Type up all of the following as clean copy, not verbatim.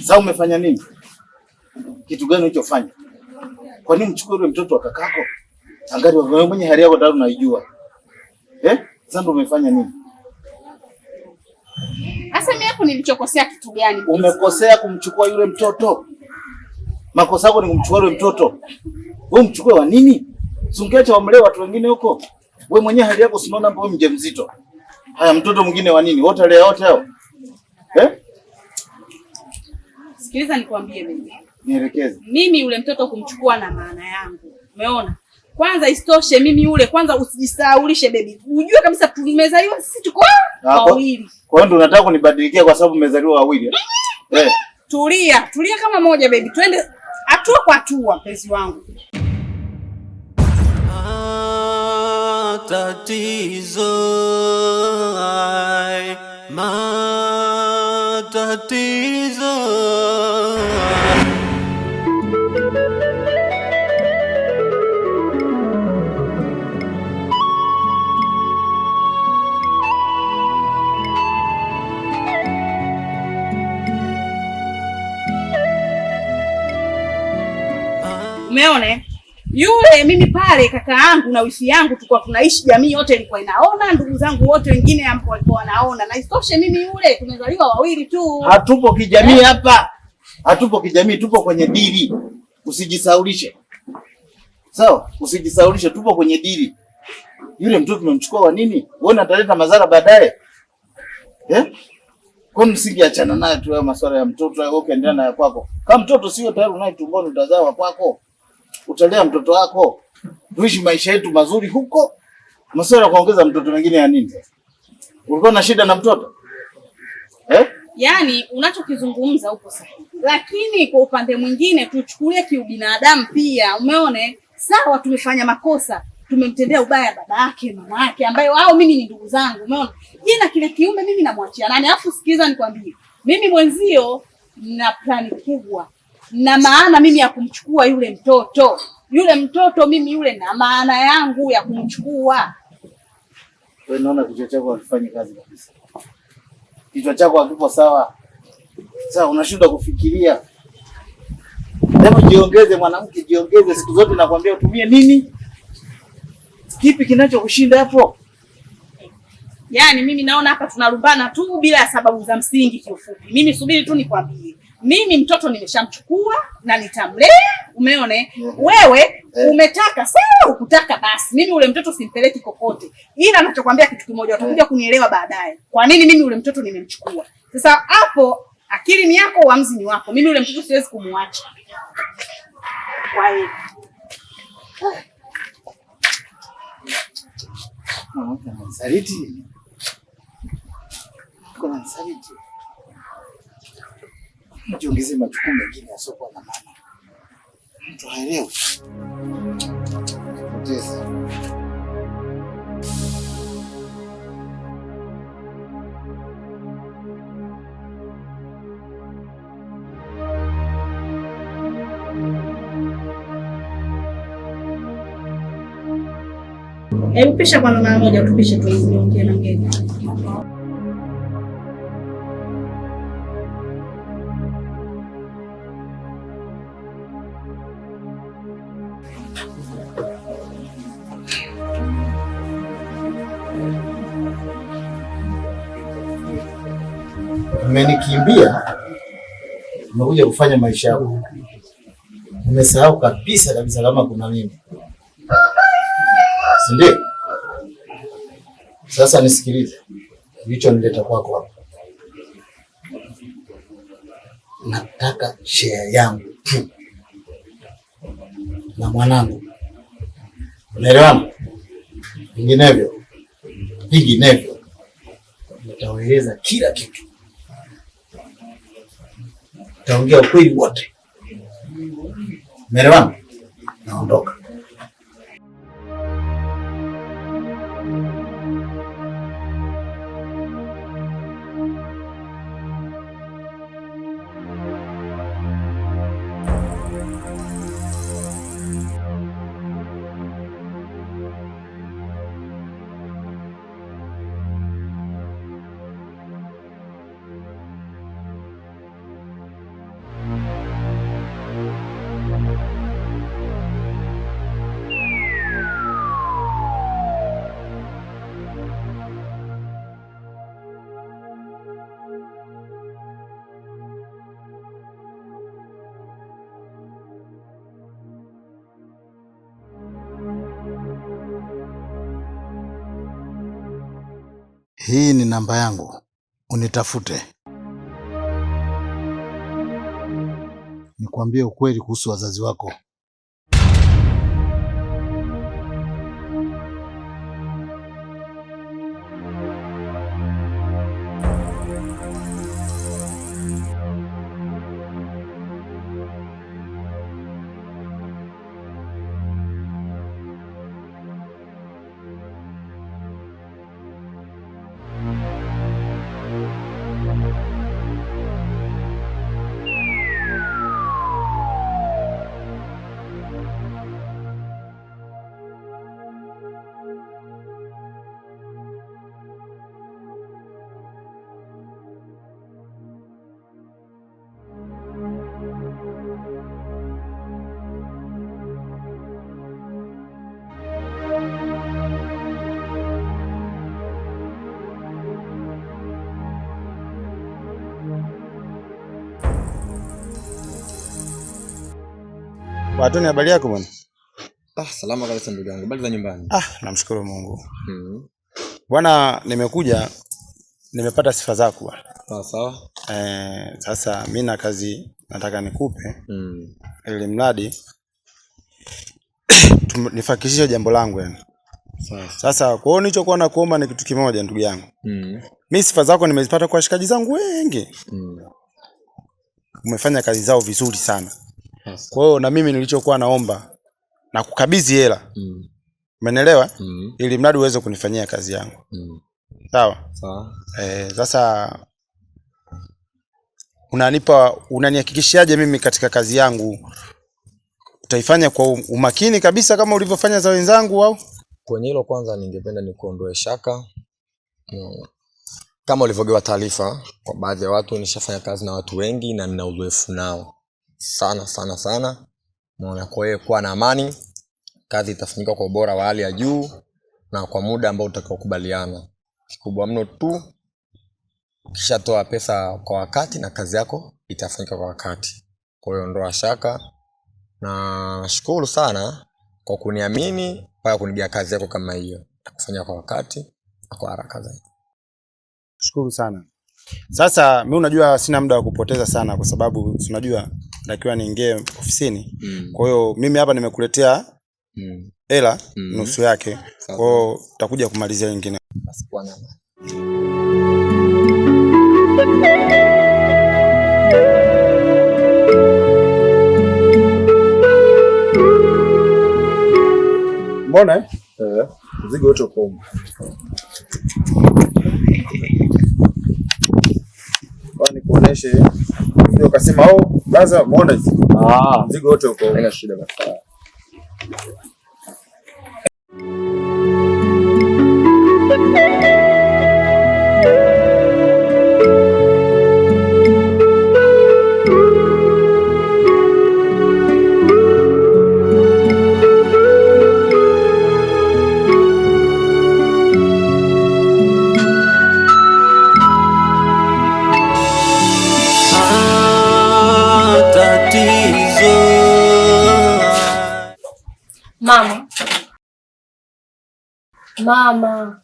Sasa umefanya nini? Kitu gani ulichofanya? Kwa nini mchukue yule mtoto wa kakako? Angali wewe mwenye hali yako tayari unaijua. Sasa ndio umefanya nini? Sasa mimi hapo nilichokosea kitu gani? Umekosea kumchukua yule mtoto. Makosa yako ni kumchukua yule mtoto. Wewe mchukue wa nini? Usingeacha wamlee watu wengine huko. Wewe mwenyewe hali yako unaona hapo wewe mjamzito. Haya, mtoto mwingine wa nini? Wote leo wote hao. Sikiliza nikwambie mimi. Nielekeze. Mimi yule mtoto kumchukua na maana yangu. Umeona? Kwanza istoshe mimi yule kwanza usijisahaulishe baby. Unajue kabisa tumezaliwa sisi tuko wawili. Kwa hiyo ndio unataka kunibadilikia kwa sababu mmezaliwa wawili. Tulia kama moja baby. Twende hatua kwa hatua mpenzi wangu. Matatizo, matatizo. Umeone? Yule mimi pale kaka yangu na wifi yangu tulikuwa tunaishi, jamii yote ilikuwa inaona, ndugu zangu wote wengine hapo walikuwa wanaona. Na istoshe mimi yule tumezaliwa wawili tu. Hatupo kijamii hapa. Hatupo kijamii, tupo kwenye dili. Usijisaulishe. Sawa? Usijisaulishe, tupo kwenye dili. Yule mtoto tumemchukua wa nini? Uone ataleta madhara baadaye. Kwa nini msingeachana naye tu hayo masuala ya mtoto wewe ukaendelea na kwako? Kama mtoto sio tayari unaye tumboni utazaa wa kwako. Utalea mtoto wako. Tuishi maisha yetu mazuri huko. Masuala ya kuongeza mtoto mwingine ya nini? Ulikuwa na shida na mtoto? Yaani unachokizungumza upo sahihi. Lakini kwa upande mwingine tuchukulie kiubinadamu pia. Umeone? Sawa tumefanya makosa. Tumemtendea ubaya baba yake, mama yake ambaye wao mimi ni ndugu zangu. Umeona? Jina kile kiume mimi namwachia nani? Alafu sikiliza nikwambie. Mimi mwenzio na plani kubwa. Na maana mimi ya kumchukua yule mtoto. Yule mtoto mimi yule na maana yangu ya kumchukua. Wewe unaona kichwa chako hakifanyi kazi kabisa. Kichwa chako hakipo sawa. Sasa unashinda kufikiria. Hebu jiongeze mwanamke, jiongeze siku zote nakwambia utumie nini? Kipi kinachokushinda hapo? Yaani mimi naona hapa tunalumbana tu bila sababu za msingi kiufupi. Mimi subiri tu nikwambie. Mimi mtoto nimeshamchukua na nitamlea, umeone? Wewe umetaka sawa, ukutaka basi. Mimi ule mtoto simpeleki kokote. Ila ninachokwambia kitu kimoja, utakuja kunielewa baadaye. Kwa nini mimi ule mtoto nimemchukua? Sasa hapo akili ni yako, uamuzi ni wako. Mimi ule mtoto siwezi kumuacha. Kwa hiyo Saliti. Kuna saliti. Jiongeze majukumu mengine yasiokuwa na maana. Mtu haelewi. Yes. hebu pisha kwa mara moja, tupishe tu hizi ongea na mgeni. Umenikimbia, umekuja kufanya maisha yako. Umesahau kabisa kama kuna mimi. Si ndio? Sasa nisikilize. Hicho nileta kwako hapa. Nataka share yangu tu na mwanangu. Unaelewana? Vinginevyo nitaeleza kila kitu. Taongea ukweli wote. Umeelewana? Naondoka. Hii ni namba yangu, unitafute. Nikwambie ukweli kuhusu wazazi wako. Watoni, habari yako bwana? Salama kabisa ndugu yangu. Habari za nyumbani? Namshukuru Mungu. Bwana, nimepata sifa zako bwana. Sawa. Sasa mimi na kazi nataka nikupe. Ili mradi nifanikishe jambo langu yani. Sawa. Sasa kwa hiyo nilichokuwa nakuomba ni kitu kimoja ndugu yangu. Mimi sifa zako nimezipata kwa washikaji zangu wengi. Umefanya kazi zao vizuri sana. Kwa hiyo na mimi nilichokuwa naomba na kukabidhi hela. Umeelewa? Ili mradi uweze kunifanyia kazi yangu. Sawa? Sawa. Sasa unanihakikishiaje mimi katika kazi yangu utaifanya kwa umakini kabisa kama ulivyofanya za wenzangu au? Kwenye hilo kwanza ningependa nikuondoe shaka. Kama ulivyogewa taarifa, kwa baadhi ya watu nishafanya kazi na watu wengi na nina uzoefu nao. Sana. Naona kwa hiyo kuwa na amani, kazi itafanyika kwa ubora wa hali ya juu na kwa muda ambao utakaokubaliana. Kikubwa mno tu kisha toa pesa kwa wakati na kazi yako itafanyika kwa wakati. Kwa hiyo ondoa shaka na nashukuru sana kwa kuniamini mpaka kunigia kazi yako kama hiyo. Nitakufanyia kwa wakati na kwa haraka zaidi. Shukuru sana. Sasa mimi unajua sina muda wa kupoteza sana kwa sababu unajua natakiwa niingie ofisini. Kwa hiyo mimi hapa nimekuletea hela nusu yake. Kwa hiyo tutakuja kumalizia wengine. Basi kwa nyama. Mbona mzigo wote uko huko. Kwani kuoneshe ndio ukasema baza muone hizi. Mzigo wote uko. Haina shida basi. Mama.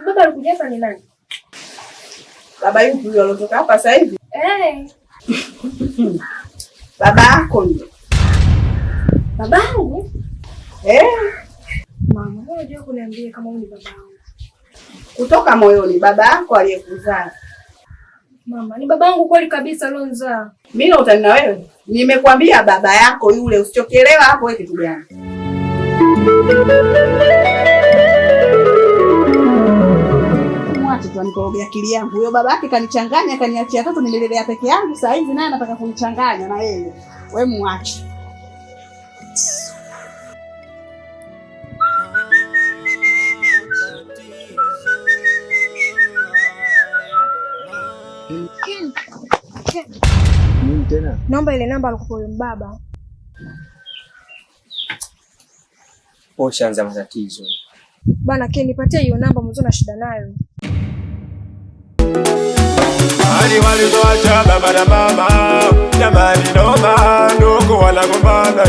Baba alikuja hapa ni nani? Baba yupi yule aliyotoka hapa sasa hivi? Baba yako ndio. Babangu? Mama, unajua kuniambia kama wewe ni babangu. Kutoka moyoni, baba yako aliyekuzaa. Mama, ni babangu kweli kabisa alionizaa. Mimi na utani na wewe. Nimekwambia baba yako yule, usichokelewa hapo wewe kitu gani? Mwache tu anikoroge akili yangu. Huyo baba yake kanichanganya, kaniachia watoto nimelelea peke yangu, sasa hivi naye anataka kunichanganya na yeye. Wewe muache. Nini tena? Naomba ile namba alikupa yule baba. Ushaanza matatizo. Bana Ken, nipatie hiyo namba mwanzo na shida nayo. Hali walizoacha baba na mama, jamani noma, ndugu wanagombana